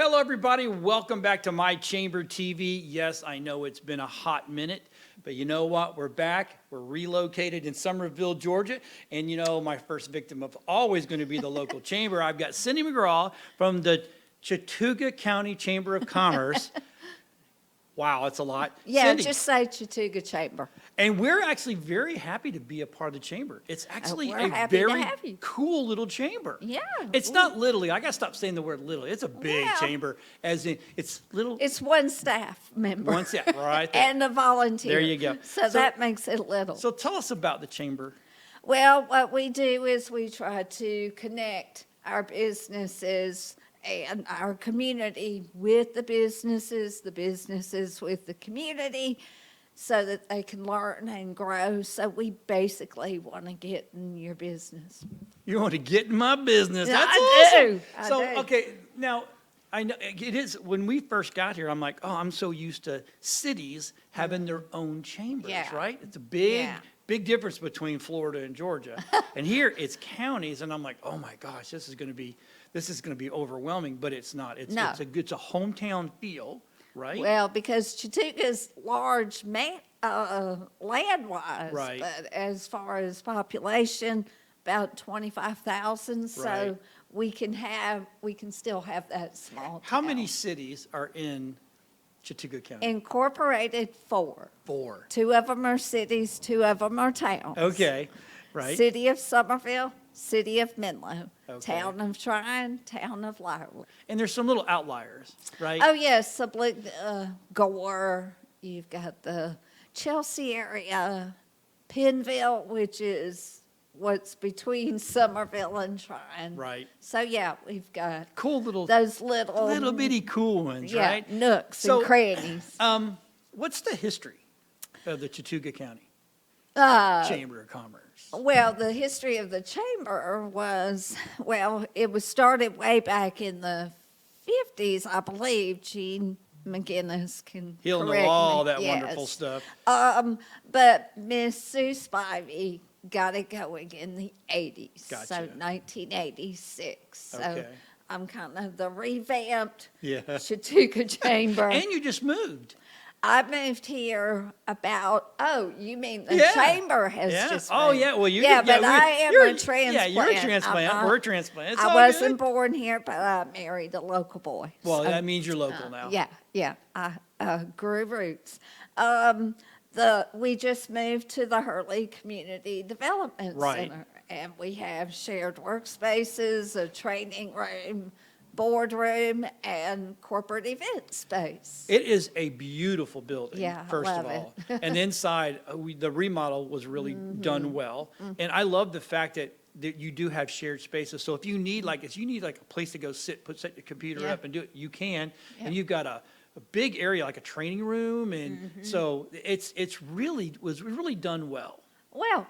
hello, everybody. Welcome back to My Chamber TV. Yes, I know it's been a hot minute, but you know what? We're back. We're relocated in Summerville, Georgia. And you know, my first victim of always going to be the local chamber. I've got Cindy McGraw from the Chattooga County Chamber of Commerce. Wow, that's a lot. Yeah, Cindy, just say Chattooga Chamber. and we're actually very happy to be a part of the chamber. It's actually we're a happy to very have you. cool little chamber. Yeah. It's not literally, I got to stop saying the word little. It's a big Well, chamber, as in, it's little. It's one staff member. One step, right there. And a volunteer. There you go. So that makes it little. So tell us about the chamber. Well, what we do is we try to connect our businesses and our community with the businesses with the community, so that they can learn and grow. So we basically want to get in your business. You want to get in my business. Yeah, That's I awesome. do. I So, do. okay, now, I know it is, when we first got here, I'm like, oh, I'm so used to cities having their own chambers, Yeah. right? It's a big, Yeah. big difference between Florida and Georgia. And here it's counties, and I'm like, oh my gosh, this is going to be overwhelming, but it's not. It's No. it's a hometown feel, right? Well, because Chattooga's large land-wise, Right. but as far as population, about 25,000. So Right. we can still have that small How town. many cities are in Chattooga County? Incorporated 4. 4. 2 of them are cities, 2 of them are towns. Okay, right. City of Summerville, City of Menlo, Okay. Town of Tryon, Town of Lyra. And there's some little outliers, right? Oh, yes, Gore, you've got the Chelsea area, Pennville, which is what's between Summerville and Tryon. Right. So, yeah, we've got Cool little those little bitty cool ones, yeah, right? nooks So, and crannies. What's the history of the Chattooga County Uh, Chamber of Commerce? Well, the history of the chamber was, it was started way back in the 50s, I believe. Gene McGinnis can He'll know correct all me. that wonderful Yes. stuff. But Miss Sue Spivey got it going in the 80s. So Gotcha. 1986. So Okay. I'm kind of the revamped Yeah. Chattooga Chamber. And you just moved. I moved here you mean the Yeah. chamber has Yeah. just Oh, moved. yeah. Well, you Yeah, yeah, but we- I am you're- a transplant. Yeah, you're a I'm transplant. not- We're a transplant. It's I all wasn't good. born here, but I married a local boy. Well, So, that means you're local now. yeah. I grew roots. We just moved to the Hurley Community Development Right. Center, and we have shared workspaces, a training room, boardroom, and corporate event space. It is a beautiful building, Yeah, I first of love all. it. And inside, the remodel was really Mm-hmm. done well. And I love the fact that you do have shared spaces. So if you need like a place to go set your computer Yeah. up and do it, you can. Yeah. And you've got a big area, like a training room. And Mm-hmm. so it was really done well. Well,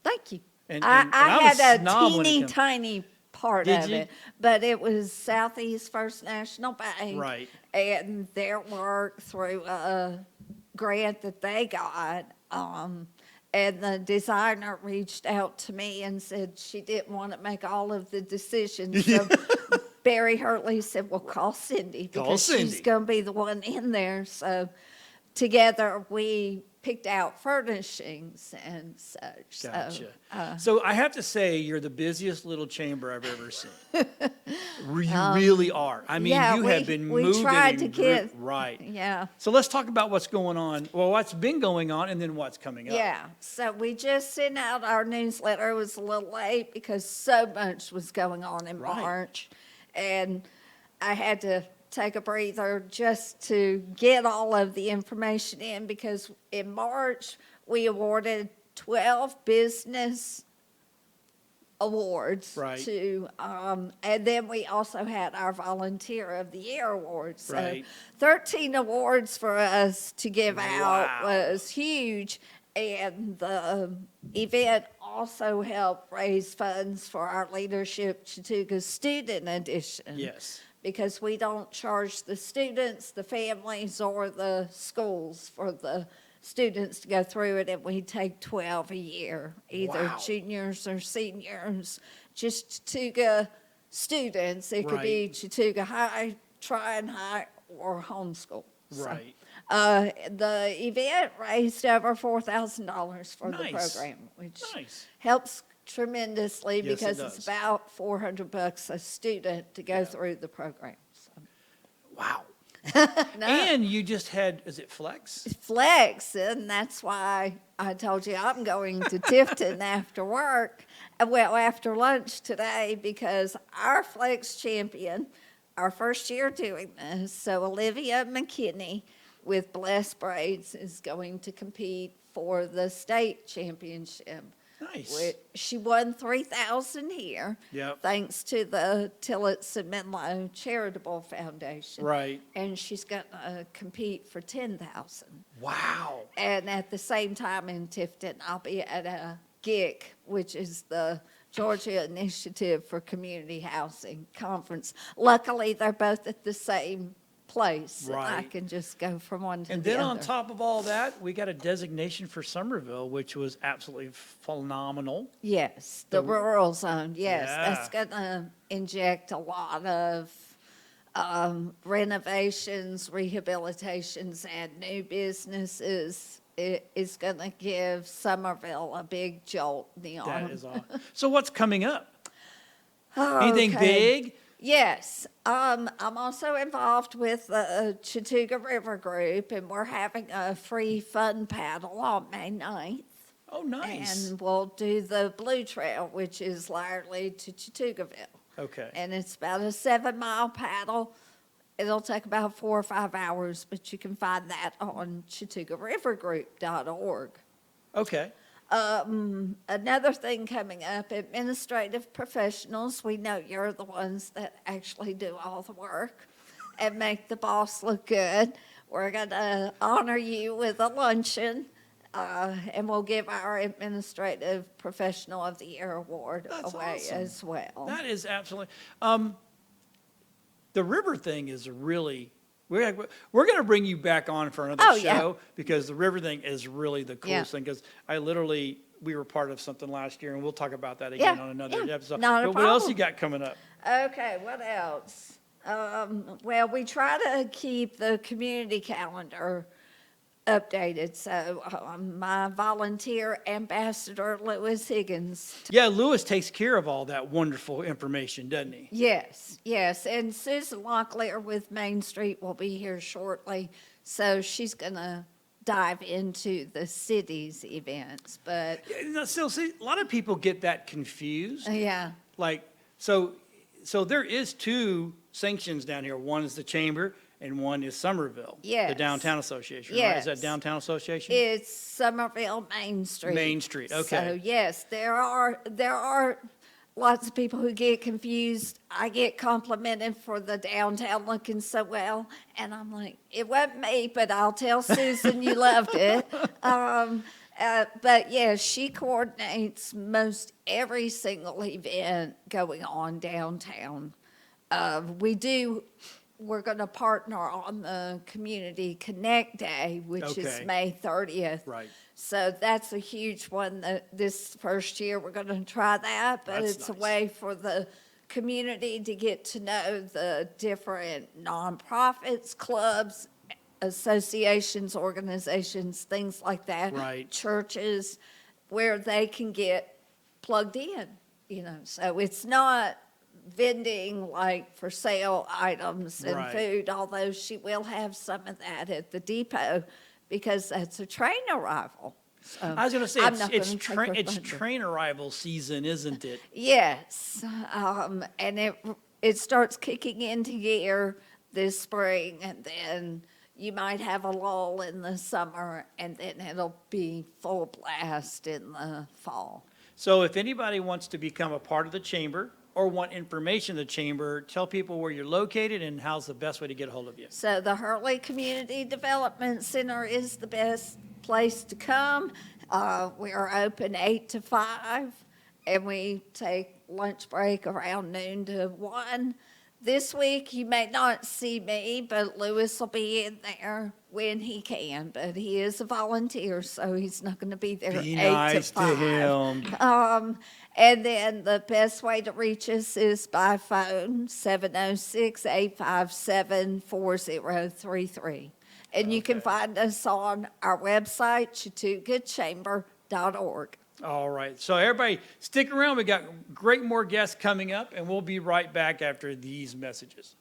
thank you. And I I'm a had snob a when it teeny comes- tiny part Did of you? it, but it was Southeast First National Bank. Right. And their work through a grant that they got. And the designer reached out to me and said she didn't want to make all of the decisions. So Barry Hurley said, well, call Cindy Call because she's Cindy. going to be the one in there. So together we picked out furnishings and such. Gotcha. So, So I have to say, you're the busiest little chamber I've ever seen. You really are. I mean, yeah, you we- have been we moving tried to and get- right. yeah. So let's talk about what's going on. Well, what's been going on, and then what's coming up. Yeah, so we just sent out our newsletter. It was a little late because so much was going on in Right. March. And I had to take a breather just to get all of the information in, because in March, we awarded 12 business awards Right. to, and then we also had our Volunteer of the Year awards. So Right. 13 awards for us to give out Wow. was huge. And the event also helped raise funds for our Leadership Chattooga Student Edition. Yes. Because we don't charge the students, the families, or the schools for the students to go through it, and we take 12 a year, either Wow. juniors or seniors, just Chattooga students. It could be Right. Chattooga High, try and hire or homeschool. So, Right. the event raised over $4,000 for the Nice. program, which Nice. helps tremendously Yes, it because does. it's about $400 a student to go through the program. So, Wow. no. And you just had, is it Flex? Flex, and that's why I told you I'm going to Tifton after work, after lunch today, because our Flex champion, our first year doing this, so Olivia McKinney with Blessed Braids is going to compete for the state championship. Nice. She won 3,000 here. Yep. Thanks to the Tillotson Menlo Charitable Foundation. Right. And she's going to compete for 10,000. Wow. And at the same time in Tifton, I'll be at a GIC, which is the Georgia Initiative for Community Housing Conference. Luckily, they're both at the same place. And I Right. can just go from one to And the then other. on top of all that, we got a designation for Summerville, which was absolutely phenomenal. Yes, the rural zone, yes. Yeah. That's going to inject a lot of renovations, rehabilitations, and new businesses. It is going to give Summerville a big jolt in the arm. That is awesome. So what's coming up? Anything Okay. big? Yes, I'm also involved with the Chattooga River Group, and we're having a free fun paddle on May 9th. Oh, nice. And we'll do the Blue Trail, which is Laramie to Chattoogaville. Okay. And it's about a 7-mile paddle. It'll take about 4 or 5 hours, but you can find that on ChattoogaRiverGroup.org. Okay. Another thing coming up, administrative professionals. We know you're the ones that actually do all the work and make the boss look good. We're going to honor you with a luncheon, and we'll give our Administrative Professional of the Year award That's away awesome. as well. That is absolutely. The river thing is really. We're going to bring you back on for another Oh, show yeah. because the river thing is really the Yeah. coolest thing. Because we were part of something last year, and we'll talk about that again Yeah, on another yeah, episode. not a But what else you problem. got coming up? Okay, what else? Well, we try to keep the community calendar updated. So my volunteer ambassador, Lewis Higgins. Yeah, Lewis takes care of all that wonderful information, doesn't he? Yes, yes. And Susan Locklear with Main Street will be here shortly. So she's going to dive into the city's events. But Yeah, no, still, see, a lot of people get that confused. yeah, Like, so there is two sanctions down here. One is the chamber, and one is Summerville. The Yes. downtown association, right? Is that Yes. downtown association? it's Summerville Main Street. Main Street, So okay. yes, there are lots of people who get confused. I get complimented for the downtown looking so well, and I'm like, it wasn't me, but I'll tell Susan you loved it. But yeah, she coordinates most every single event going on downtown. We're going to partner on the Community Connect Day, which is Okay. May 30th. Right. So that's a huge one. This first year, we're going to try that, but That's it's a nice. way for the community to get to know the different nonprofits, clubs, associations, organizations, things like that. Right. Churches, where they can get plugged in, So it's not vending like for sale items and Right. food, although she will have some of that at the depot because that's a train arrival. So I was going to say, I'm not it's gonna take her thunder. train arrival season, isn't it? Yes, and it starts kicking into gear this spring, and then you might have a lull in the summer, and then it'll be full blast in the fall. So if anybody wants to become a part of the chamber or want information of the chamber, tell people where you're located and how's the best way to get a hold of you. So the Hurley Community Development Center is the best place to come. We are open 8 to 5, and we take lunch break around noon to 1. This week you may not see me, but Lewis will be in there when he can. But he is a volunteer, so he's not going to be there Be 8 nice to to 5. him. And then the best way to reach us is by phone, 706-857-4033. And you can Okay. find us on our website, ChattoogaChamber.org. All right. So everybody stick around. We got great more guests coming up, and we'll be right back after these messages.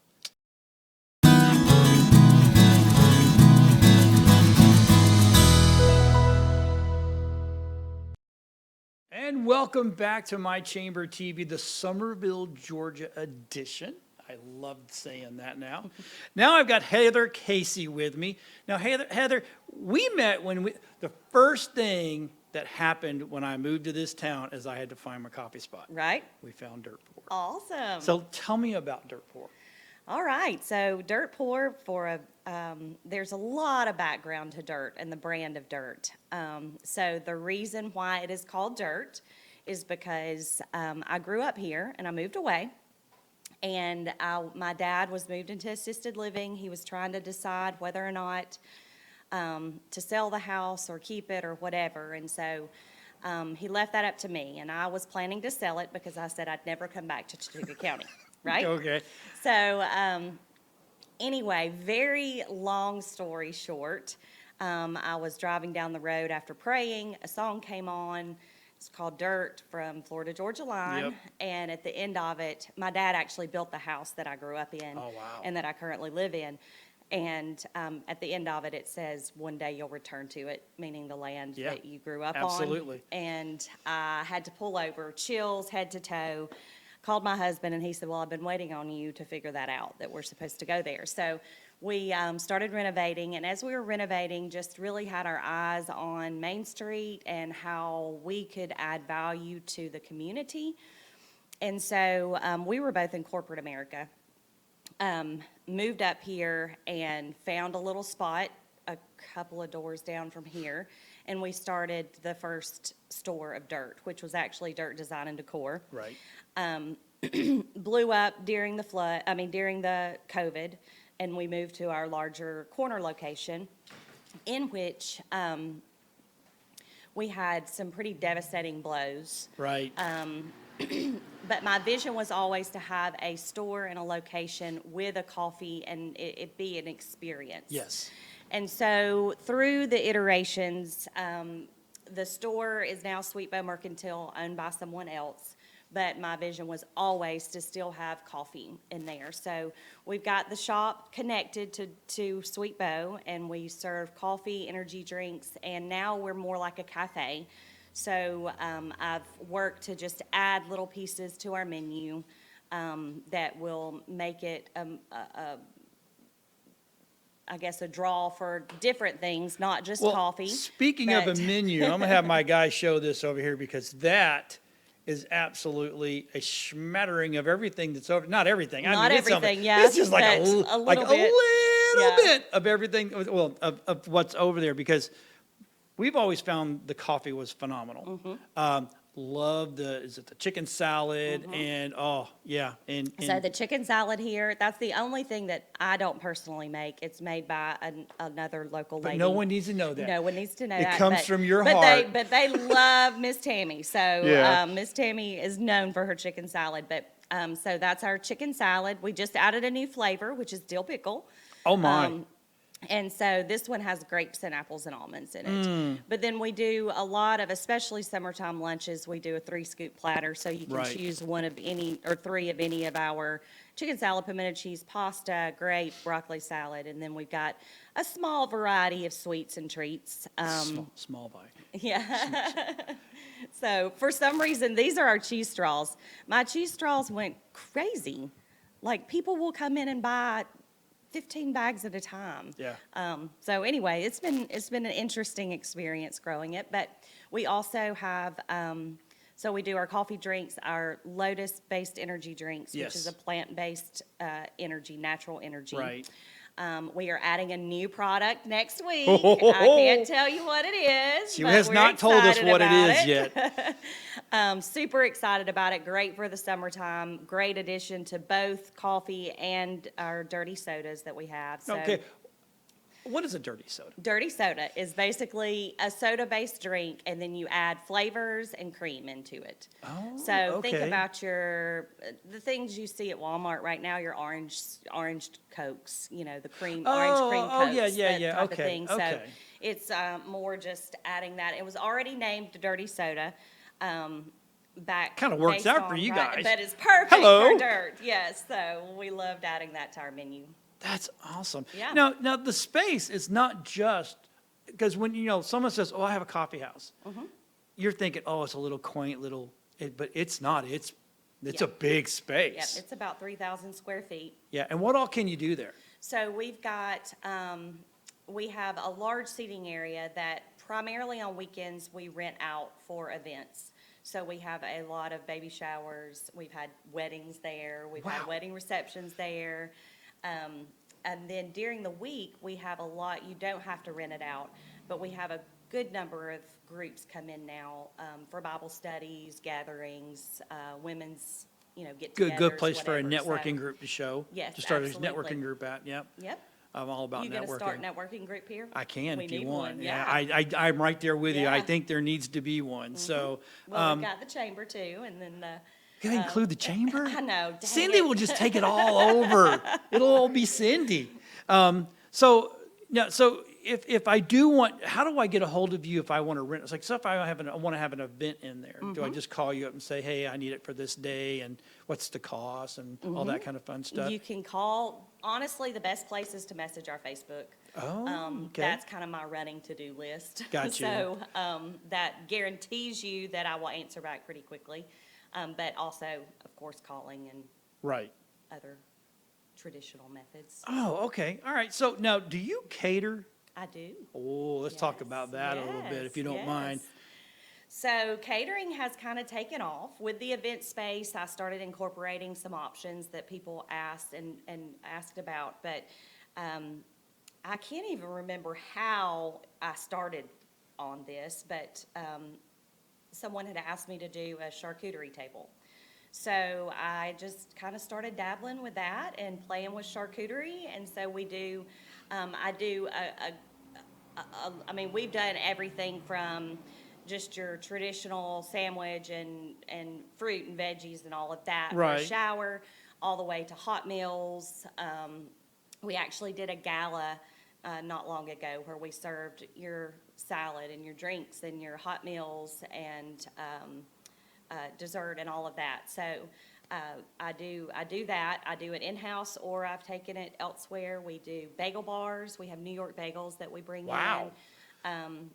And welcome back to My Chamber TV, the Summerville, Georgia edition. I loved saying that now. Now I've got Heather Casey with me. Now, Heather, we met the first thing that happened when I moved to this town is I had to find my coffee spot. Right. We found Dirt Pour. Awesome. So tell me about Dirt Pour. All right. So Dirt Pour there's a lot of background to Dirt and the brand of Dirt. So the reason why it is called Dirt is because I grew up here and I moved away. And my dad was moved into assisted living. He was trying to decide whether or not to sell the house or keep it or whatever. And so he left that up to me. And I was planning to sell it because I said I'd never come back to Chattooga County, right? Okay. So anyway, very long story short, I was driving down the road after praying. A song came on. It's called Dirt from Florida Georgia Line. Yep. And at the end of it, my dad actually built the house that I grew up in. Oh, wow. And that I currently live in. And at the end of it, it says, one day you'll return to it, meaning the land Yeah, that you grew up on. absolutely. And I had to pull over, chills head to toe. Called my husband, and he said, well, I've been waiting on you to figure that out, that we're supposed to go there. So we started renovating, and as we were renovating, just really had our eyes on Main Street and how we could add value to the community. And so we were both in corporate America. Moved up here and found a little spot a couple of doors down from here, and we started the first store of Dirt, which was actually Dirt Design and Decor. Right. Blew up during the COVID, and we moved to our larger corner location, in which we had some pretty devastating blows. Right. But my vision was always to have a store and a location with a coffee and it be an experience. Yes. And so through the iterations, the store is now Sweet Bow Mercantile, owned by someone else. But my vision was always to still have coffee in there. So we've got the shop connected to Sweet Bow, and we serve coffee, energy drinks, and now we're more like a cafe. So I've worked to just add little pieces to our menu that will make it, I guess, a draw for different things, not just coffee. Speaking of a but- menu, I'm gonna have my guy show this over here because that is absolutely a smattering of everything that's over. Not everything. I Not mean, it's everything, something. yeah, It's just like but a like little bit. little Yeah. bit of everything. Well, of what's over there because we've always found the coffee was phenomenal. Mm-hmm. Love the chicken salad and and So the chicken salad here, that's the only thing that I don't personally make. It's made by another local but lady. no one needs to know that. No one needs to know It that. comes from your heart. But they love Miss Tammy. So Yeah. Miss Tammy is known for her chicken salad. But so that's our chicken salad. We just added a new flavor, which is dill pickle. Oh my. And so this one has grapes and apples and almonds in it. But then we do a lot of, especially summertime lunches, we do a 3-scoop platter. So you can Right. choose one of any, or 3 of any of our chicken salad, pimento cheese, pasta, grape, broccoli salad. And then we've got a small variety of sweets and treats. Small bite. Yeah. So for some reason, these are our cheese straws. My cheese straws went crazy. Like people will come in and buy 15 bags at a time. Yeah. So anyway, it's been an interesting experience growing it, but we also have, so we do our coffee drinks, our lotus-based energy drinks, Yes. which is a plant-based energy, natural energy. Right. We are adding a new product next week. I can't tell you what it is. She but has we're not told us excited what it about is it. yet. Super excited about it. Great for the summertime. Great addition to both coffee and our dirty sodas that we have. So Okay. What is a dirty soda? dirty soda is basically a soda-based drink, and then you add flavors and cream into it. Oh, So think okay. about the things you see at Walmart right now, your orange Cokes, the orange cream Cokes. Yeah. Type of Okay, thing. So okay. it's more just adding that. It was already named dirty soda. Back Kinda works based out for on- you right, guys. but it's perfect Hello. for dirt. Yes, so we loved adding that to our menu. That's awesome. Yeah. Now the space is not just, because when, someone says, oh, I have a coffee house. Mm-hmm. You're thinking, oh, it's a little quaint but it's not. It's Yeah. a big Yep, space. it's about 3,000 square feet. Yeah, and what all can you do there? So we've got, we have a large seating area that primarily on weekends we rent out for events. So we have a lot of baby showers, we've had weddings there, we've had Wow. wedding receptions there. And then during the week, we have a lot, you don't have to rent it out, but we have a good number of groups come in now for Bible studies, gatherings, women's, get-togethers, Good place for a whatever. So- networking group to show. Yes, To start a absolutely. networking group at, yep. Yep. I'm all about You gonna networking. start networking group here? I can We if you need want. one, Yeah, yeah. I'm right there with you. I Yeah. think there needs to be one. So, Well, we've got the chamber too, and then can I include the chamber? I know, dang Cindy it. will just take it all over. It'll all be Cindy. So if I do want, how do I get a hold of you if I want to rent? It's like, so if I want to have an event in there, do I just call you up and say, hey, I need it for this day, and what's the cost, and all that kind of fun stuff? you can call. Honestly, the best place is to message our Facebook. Oh, okay. That's kind of my running to-do list. Got you. So that guarantees you that I will answer back pretty quickly, but also, of course, calling and Right. other traditional methods. Oh, okay. All right. So now, do you cater? I do. Oh, let's talk Yes, about that a little bit, if you don't yes. mind. So catering has kind of taken off. With the event space, I started incorporating some options that people asked and asked about, but I can't even remember how I started on this, but someone had asked me to do a charcuterie table. So I just kind of started dabbling with that and playing with charcuterie, and so we do, I mean, we've done everything from just your traditional sandwich and fruit and veggies and all of that for Right. a shower, all the way to hot meals. We actually did a gala not long ago where we served your salad and your drinks and your hot meals and dessert and all of that. So I do that. I do it in-house, or I've taken it elsewhere. We do bagel bars. We have New York bagels that we bring Wow. in.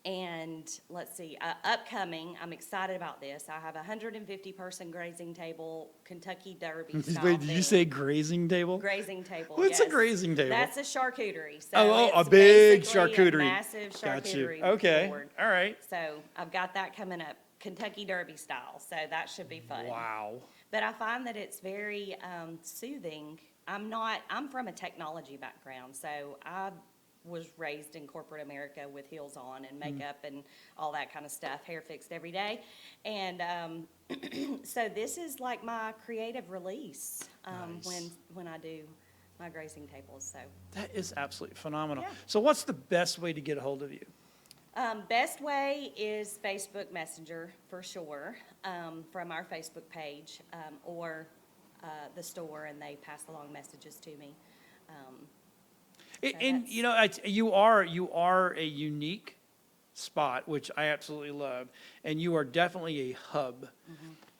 And let's see, upcoming, I'm excited about this. I have a 150-person grazing table, Kentucky Derby style Wait, did you thing. say grazing table? Grazing table, What's a yes. grazing table? That's a charcuterie. So Oh, a it's big basically charcuterie. A massive Got you. charcuterie Okay. board. All right. So I've got that coming up, Kentucky Derby style, so that should be fun. Wow. But I find that it's very soothing. I'm from a technology background, so I was raised in corporate America with heels on and makeup and all that kind of stuff, hair fixed every day. And so this is like my creative release Nice. when I do my grazing tables, so. That is absolutely phenomenal. Yeah. So what's the best way to get a hold of you? Best way is Facebook Messenger for sure, from our Facebook page, or the store, and they pass along messages to me. And that's- you know, you are a unique spot, which I absolutely love, and you are definitely a hub,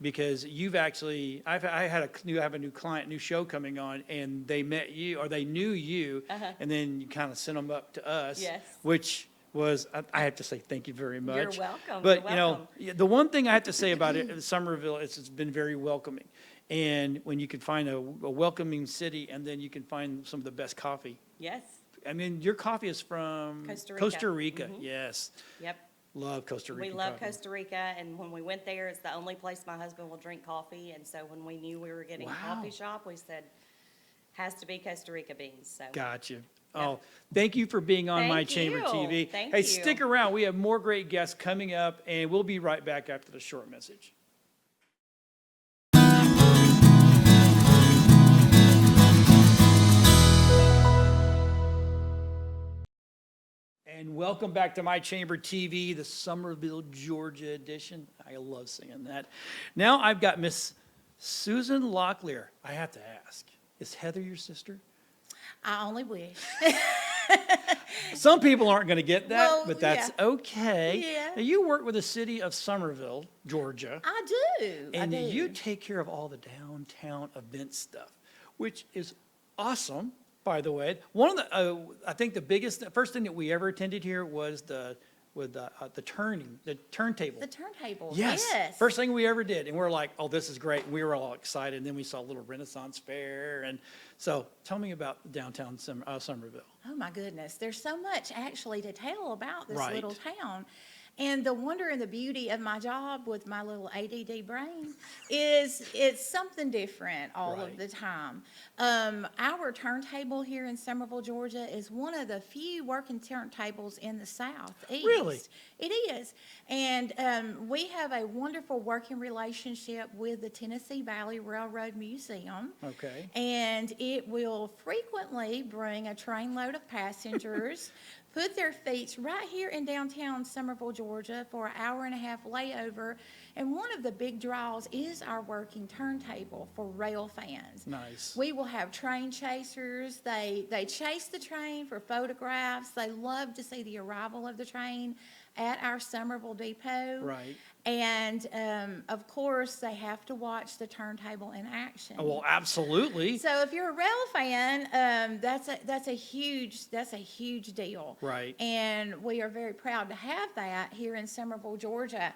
because you've actually I have a new client, new show coming on, and they met you, or they knew you, and then you kind of sent them up to us, Yes. which was, I have to say thank you very much. You're welcome. But You're you know, welcome. the one thing I have to say about it, Summerville, it's been very welcoming, and when you can find a welcoming city, and then you can find some of the best coffee. Yes, I mean, your coffee is from Costa Rica. Costa Rica. Yes, yep. love Costa Rica. We love Costa Rica, and when we went there, it's the only place my husband will drink coffee, and so when we knew we were getting a Wow. coffee shop, we said, has to be Costa Rica beans, so. Gotcha. Oh, thank you for being on My Thank Chamber you. TV. Thank Hey, you. stick around. We have more great guests coming up, and we'll be right back after the short message. And welcome back to My Chamber TV, the Summerville, Georgia edition. I love singing that. Now I've got Miss Susan Locklear. I have to ask, is Heather your sister? I only wish. Some people aren't going to get that, Well, but that's yeah. okay. Yeah. Now, you work with the city of Summerville, Georgia, I do. and I do. you take care of all the downtown event stuff, which is awesome, by the way. One of the, I think the first thing that we ever attended here was the turntable. The turntable. Yes. Yes. First thing we ever did. And we're like, oh, this is great. And we were all excited. And then we saw a little Renaissance fair. And so tell me about downtown Summerville. Oh my goodness. There's so much actually to tell about this Right. little town. And the wonder and the beauty of my job with my little ADD brain is it's something different all Right. of the time. Our turntable here in Summerville, Georgia is one of the few working turntables in the Southeast. Really? It is. And we have a wonderful working relationship with the Tennessee Valley Railroad Museum. Okay. And it will frequently bring a trainload of passengers, put their feet right here in downtown Summerville, Georgia for an hour-and-a-half layover. And one of the big draws is our working turntable for rail fans. Nice. We will have train chasers. They chase the train for photographs. They love to see the arrival of the train at our Summerville depot. Right. And of course, they have to watch the turntable in action. Oh, well, absolutely. So if you're a rail fan, that's a huge deal. Right. And we are very proud to have that here in Summerville, Georgia.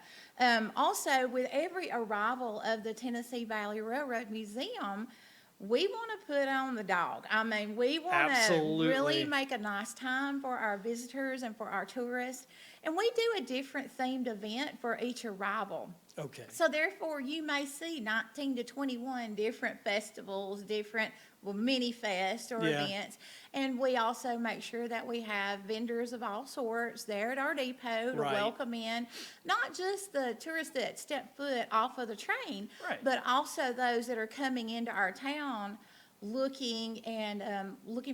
Also, with every arrival of the Tennessee Valley Railroad Museum, we want to put on the dog. I mean, we want to Absolutely. really make a nice time for our visitors and for our tourists. And we do a different themed event for each arrival. Okay. So therefore, you may see 19 to 21 different festivals, mini fest or Yeah. events. And we also make sure that we have vendors of all sorts there at our depot to Right. welcome in, not just the tourists that step foot off of the train, Right. but also those that are coming into our town looking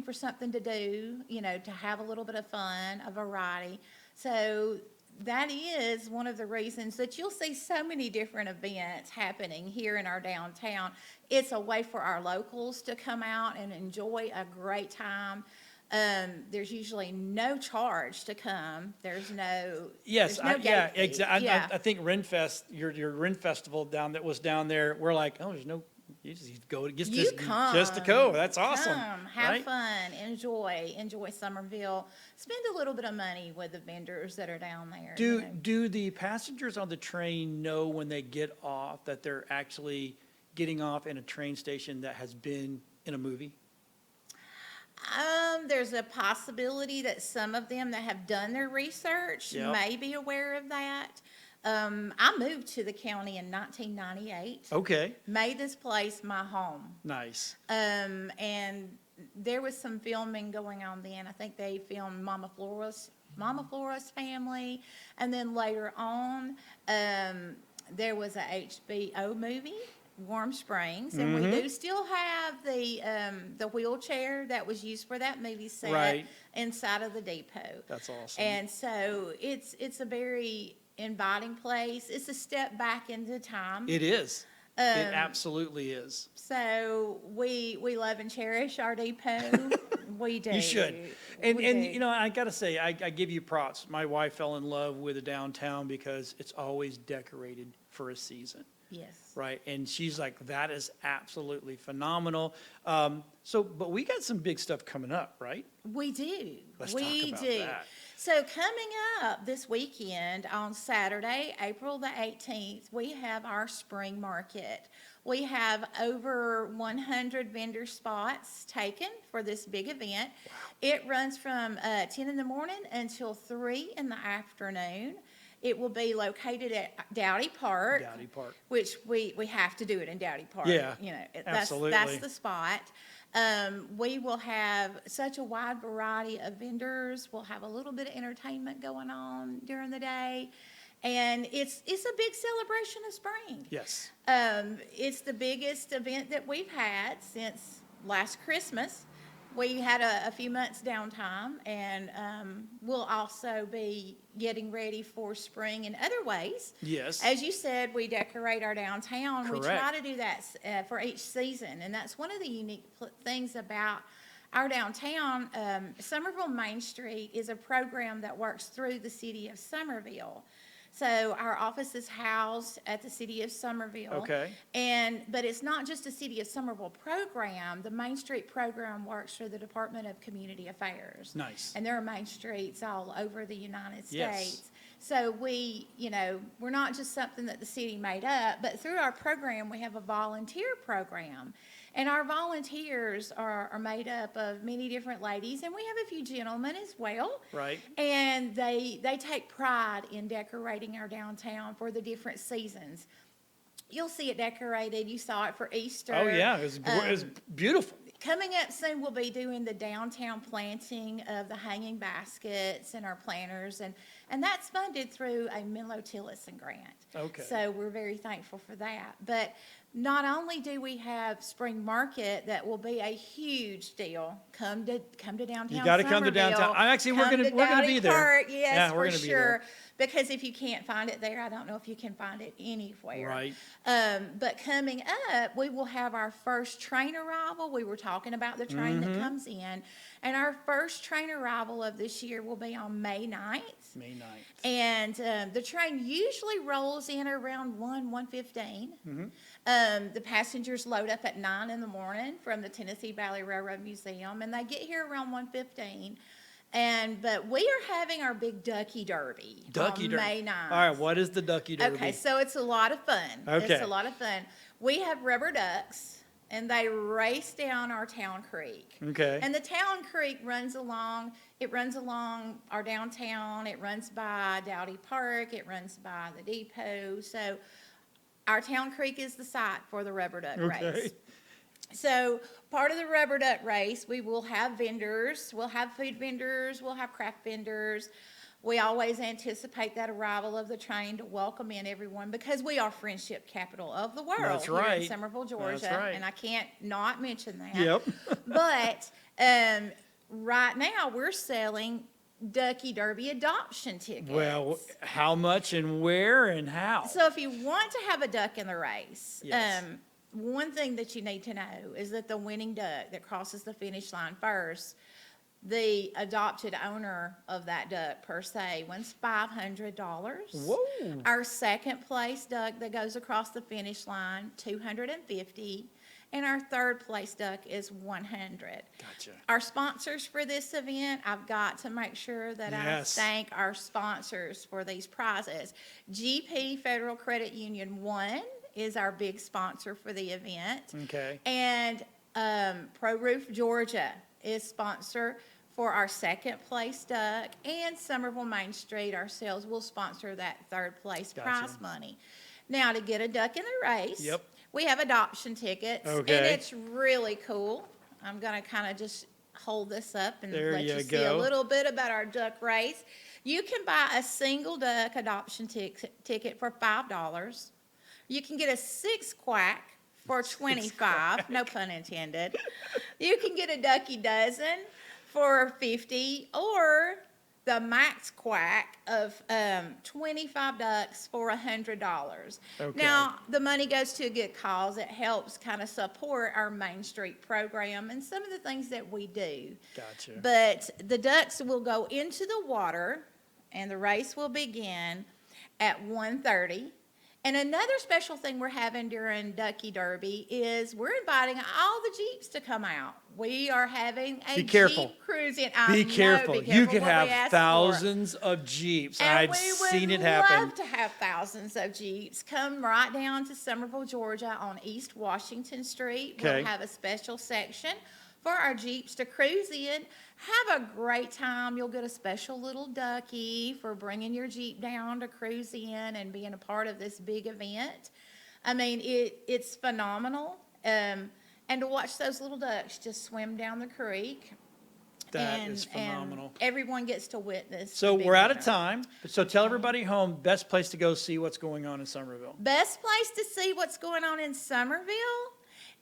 for something to do, to have a little bit of fun, a variety. So that is one of the reasons that you'll see so many different events happening here in our downtown. It's a way for our locals to come out and enjoy a great time. There's usually no charge to come. There's no Yes, there's no yeah, gate fee. exactly. Yeah. I think Renfest, your Ren Festival that was down there, we're like, oh, there's no, you just go, just to go. That's awesome. Come, have right? fun, enjoy Summerville. Spend a little bit of money with the vendors that are down there. Do the passengers on the train know when they get off that they're actually getting off in a train station that has been in a movie? There's a possibility that some of them that have done their research Yep. may be aware of that. I moved to the county in 1998, Okay, made this place my home. nice. And there was some filming going on then. I think they filmed Mama Flora's family. And then later on, there was a HBO movie, Warm Springs. And we do still have the wheelchair that was used for that movie set Right. inside of the depot. That's awesome. And so it's a very inviting place. It's a step back into time. It is. It absolutely is. So we love and cherish our depot. We do. You should. And We and do. you know, I gotta say, I give you props. My wife fell in love with the downtown because it's always decorated for a season, Yes. right? And she's like, that is absolutely phenomenal. But we got some big stuff coming up, right? We do. Let's talk We about do. that. So coming up this weekend on Saturday, April the 18th, we have our spring market. We have over 100 vendor spots taken for this big event. It runs from 10 in the morning until 3 in the afternoon. It will be located at Dowdy Park. Dowdy Park. Which we have to do it in Dowdy Park. Yeah, That's absolutely. the spot. We will have such a wide variety of vendors. We'll have a little bit of entertainment going on during the day. And it's a big celebration of spring. Yes. It's the biggest event that we've had since last Christmas. We had a few months downtime, and we'll also be getting ready for spring in other ways. Yes. As you said, we decorate our downtown. We try Correct. to do that for each season, and that's one of the unique things about our downtown. Somerville Main Street is a program that works through the city of Summerville. So our office is housed at the city of Summerville. Okay. But it's not just a city of Summerville program. The Main Street program works for the Department of Community Affairs. Nice. And there are main streets all over the United Yes. States. So we're not just something that the city made up, but through our program, we have a volunteer program. And our volunteers are made up of many different ladies, and we have a few gentlemen as well. Right. And they take pride in decorating our downtown for the different seasons. You'll see it decorated. You saw it for Easter. Oh, yeah, it was beautiful. Coming up soon, we'll be doing the downtown planting of the hanging baskets and our planters, and that's funded through a Menlo Tillotson grant. Okay. So we're very thankful for that. But not only do we have spring market that will be a huge deal. Come to downtown. You gotta come to downtown. Somerville. Actually, we're gonna Come to be Dowdy there. Park, Yeah, yes, we're for gonna be sure. there. Because if you can't find it there, I don't know if you can find it anywhere. Right. But coming up, we will have our first train arrival. We were talking about the train that comes in. And our first train arrival of this year will be on May 9th. May 9th. And the train usually rolls in around 1:15. The passengers load up at 9 in the morning from the Tennessee Valley Railroad Museum, and they get here around 1:15. But we are having our big Ducky Derby Ducky on Derby. May 9th. All right, what is the Ducky Derby? Okay, so it's a lot of fun. Okay. It's a lot of fun. We have rubber ducks, and they race down our town creek. Okay. And the town creek runs along our downtown. It runs by Dowdy Park. It runs by the depot. So our town creek is the site for the rubber duck Okay. race. So part of the rubber duck race, we will have vendors. We'll have food vendors. We'll have craft vendors. We always anticipate that arrival of the train to welcome in everyone because we are friendship capital of the world. That's Here right. in Summerville, Georgia. That's right. And I can't not mention that. Yep. But right now, we're selling Ducky Derby adoption tickets. Well, how much and where and how? So if you want to have a duck in the race, Yes. one thing that you need to know is that the winning duck that crosses the finish line first, the adopted owner of that duck per se wins $500. Whoa. Our second place duck that goes across the finish line, $250. And our third place duck is $100. Gotcha. Our sponsors for this event, I've got to make sure that Yes. I thank our sponsors for these prizes. GP Federal Credit Union 1 is our big sponsor for the event. Okay. And Pro Roof Georgia is sponsor for our second place duck, and Summerville Main Street ourselves will sponsor that third place Gotcha. prize money. Now, to get a duck in the race, Yep. we have adoption tickets, Okay. and it's really cool. I'm going to kind of just hold this up and There let you you see a go. little bit about our duck race. You can buy a single duck adoption ticket for $5. You can get a six quack for $25, no pun intended. You can get a ducky dozen for $50, or the max quack of 25 ducks for $100. Okay. Now, the money goes to a good cause. It helps kind of support our Main Street program and some of the things that we do. Gotcha. But the ducks will go into the water, and the race will begin at 1:30. And another special thing we're having during Ducky Derby is we're inviting all the Jeeps to come out. We are having a Be careful. Jeep cruising. Be careful. You could what we have ask for. thousands of Jeeps. And I've we seen it would happen. love to have thousands of Jeeps. Come right down to Summerville, Georgia on East Washington Street. Okay. We'll have a special section for our Jeeps to cruise in. Have a great time. You'll get a special little ducky for bringing your Jeep down to cruise in and being a part of this big event. I mean, it's phenomenal. And and to watch those little ducks just swim down the creek. That and, is phenomenal. And everyone gets to witness. So the big we're out of winner. time. So tell everybody home, best place to go see what's going on in Summerville. Best place to see what's going on in Summerville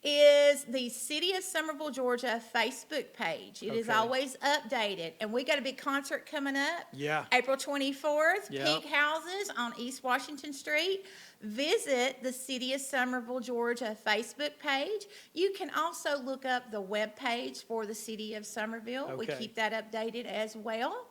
is the City of Summerville, Georgia Facebook page. It is Okay. always updated. And we got a big concert coming up. Yeah. April 24th, Yeah. Pink Houses on East Washington Street. Visit the City of Summerville, Georgia Facebook page. You can also look up the web page for the City of Summerville. We Okay. keep that updated as well.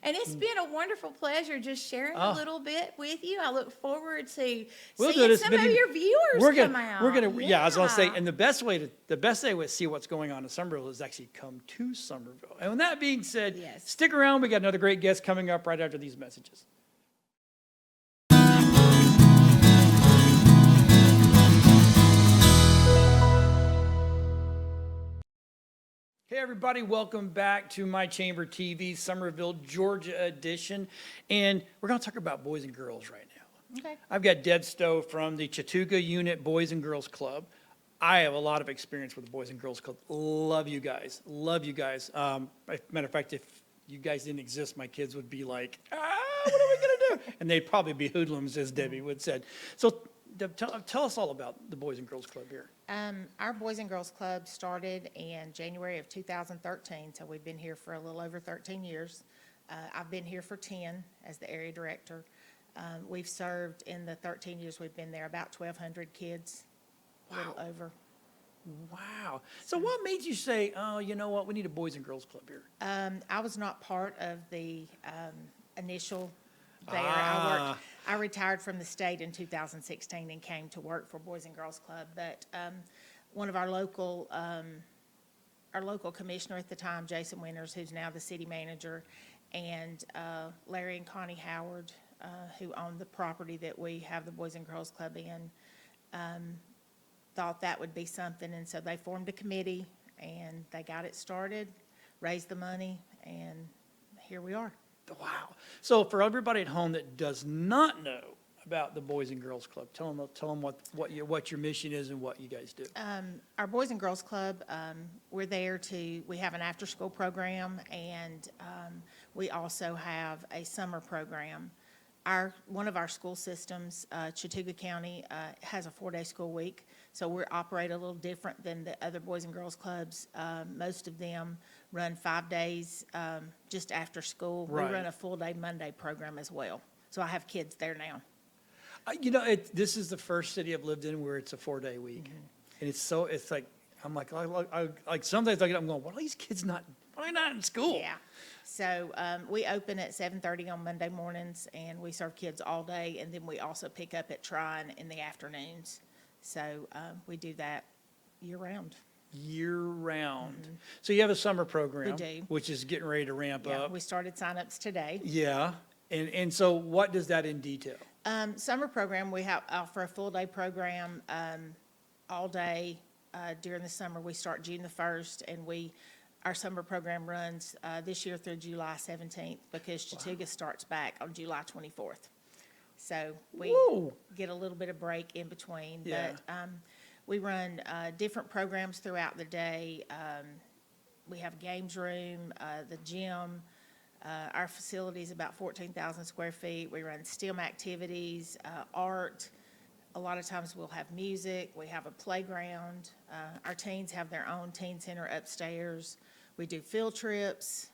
And it's been a wonderful pleasure just sharing Oh. a little bit with you. I look forward to We'll do seeing this some many- of your viewers We're come gonna, out. yeah, I was gonna say, Yeah. and the best way to see what's going on in Summerville is actually come to Summerville. And with that being said, Yes. stick around. We got another great guest coming up right after these messages. Hey everybody, welcome back to My Chamber TV, Summerville, Georgia edition. And we're gonna talk about boys and girls right now. Okay. I've got Deb Stowe from the Chattooga Unit Boys and Girls Club. I have a lot of experience with the Boys and Girls Club. Love you guys. Love you guys. Matter of fact, if you guys didn't exist, my kids would be like, what are we gonna do? And they'd probably be hoodlums, as Debbie would said. So Deb, tell us all about the Boys and Girls Club here. Our Boys and Girls Club started in January of 2013, so we've been here for a little over 13 years. I've been here for 10 as the area director. We've served in the 13 years we've been there about 1,200 kids, a little over. Wow. So what made you say, oh, you know what, we need a Boys and Girls Club here? I was not part of the initial there. Ah. I retired from the state in 2016 and came to work for Boys and Girls Club. But one of our local commissioner at the time, Jason Winters, who's now the city manager, and Larry and Connie Howard, who own the property that we have the Boys and Girls Club in, thought that would be something. And so they formed a committee, and they got it started, raised the money, and here we are. Wow. So for everybody at home that does not know about the Boys and Girls Club, tell them what your mission is and what you guys do. Our Boys and Girls Club, we have an after-school program, and we also have a summer program. One of our school systems, Chattooga County, has a 4-day school week, so we operate a little different than the other Boys and Girls Clubs. Most of them run 5 days just after school. Right. We run a full-day Monday program as well, so I have kids there now. This is the first city I've lived in where it's a 4-day week. And it's like, I'm like, sometimes I'm going, why are these kids not in school? Yeah. So we open at 7:30 on Monday mornings, and we serve kids all day, and then we also pick up at Trine in the afternoons. So we do that year-round. Year-round. So you have a summer program. We do. Which is getting ready to ramp Yeah, up. we started sign-ups today. Yeah. And so what does that in detail? Summer program, we offer a full-day program all day during the summer. We start June the 1st, and our summer program runs this year through July 17th because Chattooga starts back on July 24th. So we Whoa. get a little bit of break in between. Yeah. But we run different programs throughout the day. We have a games room, the gym. Our facility is about 14,000 square feet. We run STEM activities, art. A lot of times we'll have music. We have a playground. Our teens have their own teen center upstairs. We do field trips.